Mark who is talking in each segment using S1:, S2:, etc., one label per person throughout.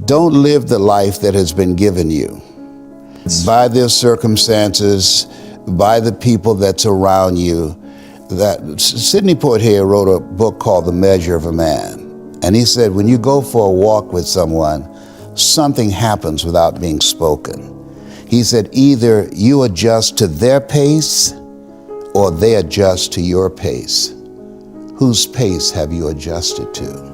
S1: Don't live the life that has been given you by their circumstances, by the people that's around you. That Sidney Poitier wrote a book called The Measure of a Man. And he said, when you go for a walk with someone, something happens without being spoken. He said, either you adjust to their pace or they adjust to your pace. Whose pace have you adjusted to?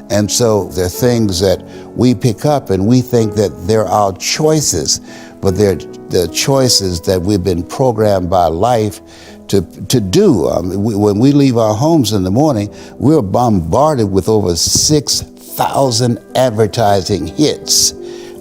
S1: And so there are things that we pick up and we think that they're our choices, but they're the choices that we've been programmed by life to do. When we leave our homes in the morning, we're bombarded with over 6,000 advertising hits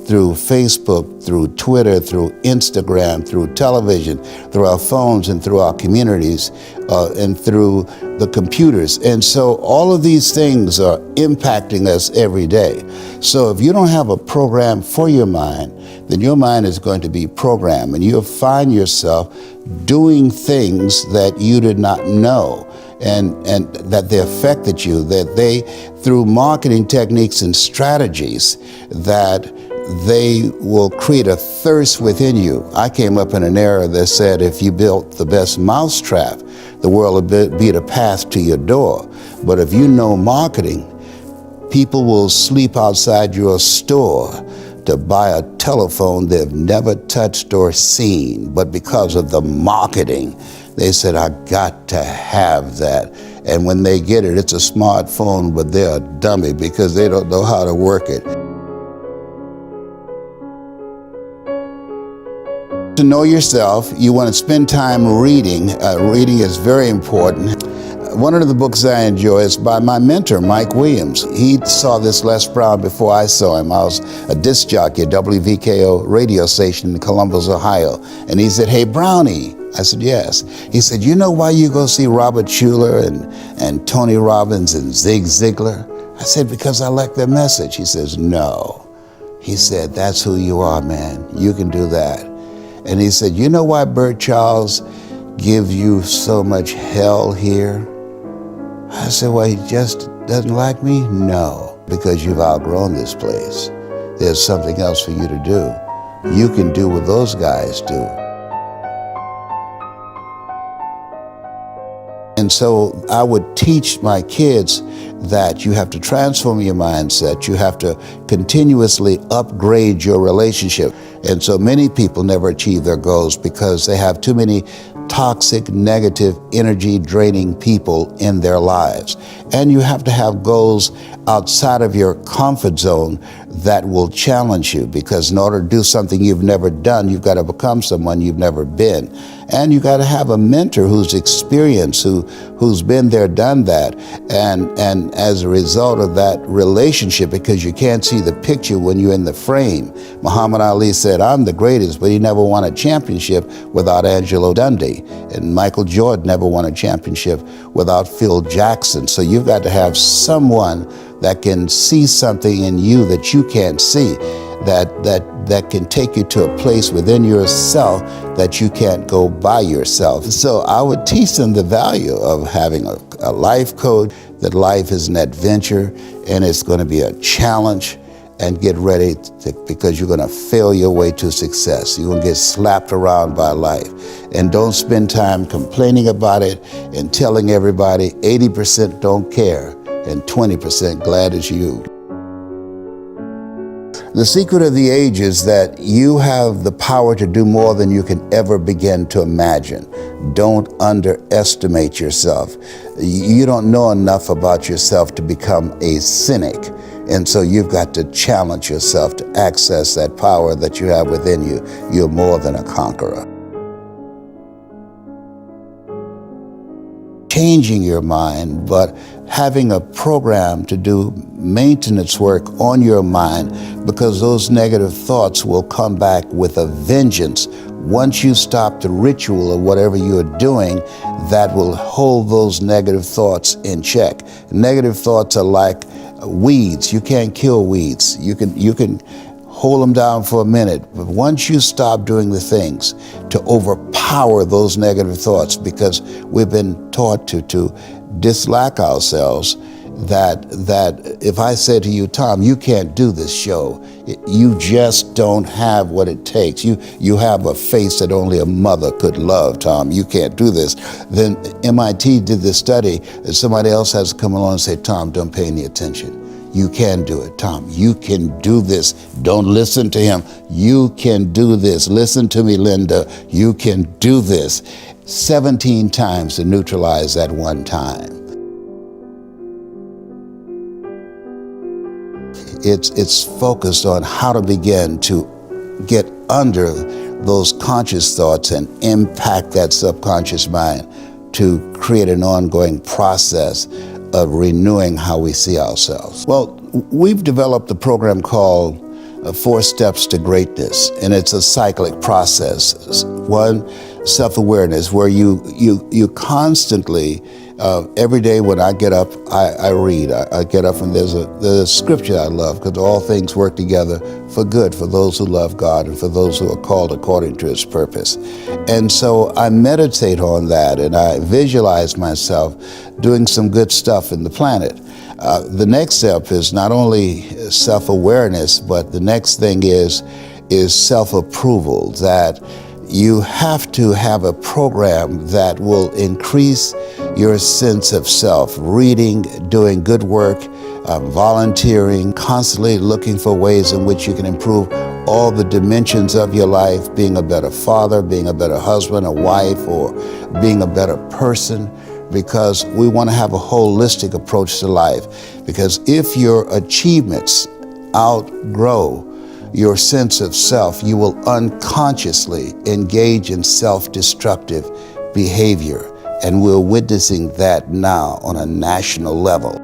S1: through Facebook, through Twitter, through Instagram, through television, through our phones and through our communities, and through the computers. And so all of these things are impacting us every day. So if you don't have a program for your mind, then your mind is going to be programmed, and you'll find yourself doing things that you did not know, and that they affected you, that they, through marketing techniques and strategies, that they will create a thirst within you. I came up in an era that said if you built the best mousetrap, the world will be the path to your door. But if you know marketing, people will sleep outside your store to buy a telephone they've never touched or seen. But because of the marketing, they said, I got to have that. And when they get it, it's a smartphone, but they're a dummy because they don't know how to work it. To know yourself, you want to spend time reading. Reading is very important. One of the books I enjoy is by my mentor, Mike Williams. He saw this Les Brown before I saw him. I was a disc jockey at WVKO radio station in Columbus, Ohio. And he said, hey, Brownie. I said, yes. He said, you know why you go see Robert Schuller and Tony Robbins and Zig Ziglar? I said, because I like their message. He says, no. He said, that's who you are, man. You can do that. And he said, you know why Bert Charles gives you so much hell here? I said, well, he just doesn't like me? No, because you've outgrown this place. There's something else for you to do. You can do what those guys do. And so I would teach my kids that you have to transform your mindset. You have to continuously upgrade your relationship. And so many people never achieve their goals because they have too many toxic, negative, energy draining people in their lives. And you have to have goals outside of your comfort zone that will challenge you, because in order to do something you've never done, you've got to become someone you've never been. And you got to have a mentor who's experienced, who's been there, done that. And as a result of that relationship, because you can't see the picture when you're in the frame. Muhammad Ali said, I'm the greatest, but he never won a championship without Angelo Dundee. And Michael Jordan never won a championship without Phil Jackson. So you've got to have someone that can see something in you that you can't see, that can take you to a place within yourself that you can't go by yourself. So I would teach them the value of having a life coach, that life is an adventure and it's going to be a challenge, and get ready because you're going to fail your way to success. You're going to get slapped around by life. And don't spend time complaining about it and telling everybody 80% don't care and 20% glad it's you. The secret of the age is that you have the power to do more than you can ever begin to imagine. Don't underestimate yourself. You don't know enough about yourself to become a cynic. And so you've got to challenge yourself to access that power that you have within you. You're more than a conqueror. Changing your mind, but having a program to do maintenance work on your mind, because those negative thoughts will come back with a vengeance. Once you stop the ritual of whatever you're doing, that will hold those negative thoughts in check. Negative thoughts are like weeds. You can't kill weeds. You can hold them down for a minute, but once you stop doing the things to overpower those negative thoughts, because we've been taught to dislike ourselves, that if I say to you, Tom, you can't do this show, you just don't have what it takes. You have a face that only a mother could love, Tom. You can't do this. Then MIT did this study, and somebody else has to come along and say, Tom, don't pay any attention. You can do it, Tom. You can do this. Don't listen to him. You can do this. Listen to me, Linda. You can do this. 17 times to neutralize that one time. It's focused on how to begin to get under those conscious thoughts and impact that subconscious mind to create an ongoing process of renewing how we see ourselves. Well, we've developed a program called 4 Steps to Greatness, and it's a cyclic process. One, self-awareness, where you constantly, every day when I get up, I read. I get up and there's a scripture I love, because all things work together for good for those who love God and for those who are called according to His purpose. And so I meditate on that, and I visualize myself doing some good stuff in the planet. The next step is not only self-awareness, but the next thing is self-approval, that you have to have a program that will increase your sense of self. Reading, doing good work, volunteering, constantly looking for ways in which you can improve all the dimensions of your life, being a better father, being a better husband, a wife, or being a better person, because we want to have a holistic approach to life. Because if your achievements outgrow your sense of self, you will unconsciously engage in self-destructive behavior. And we're witnessing that now on a national level.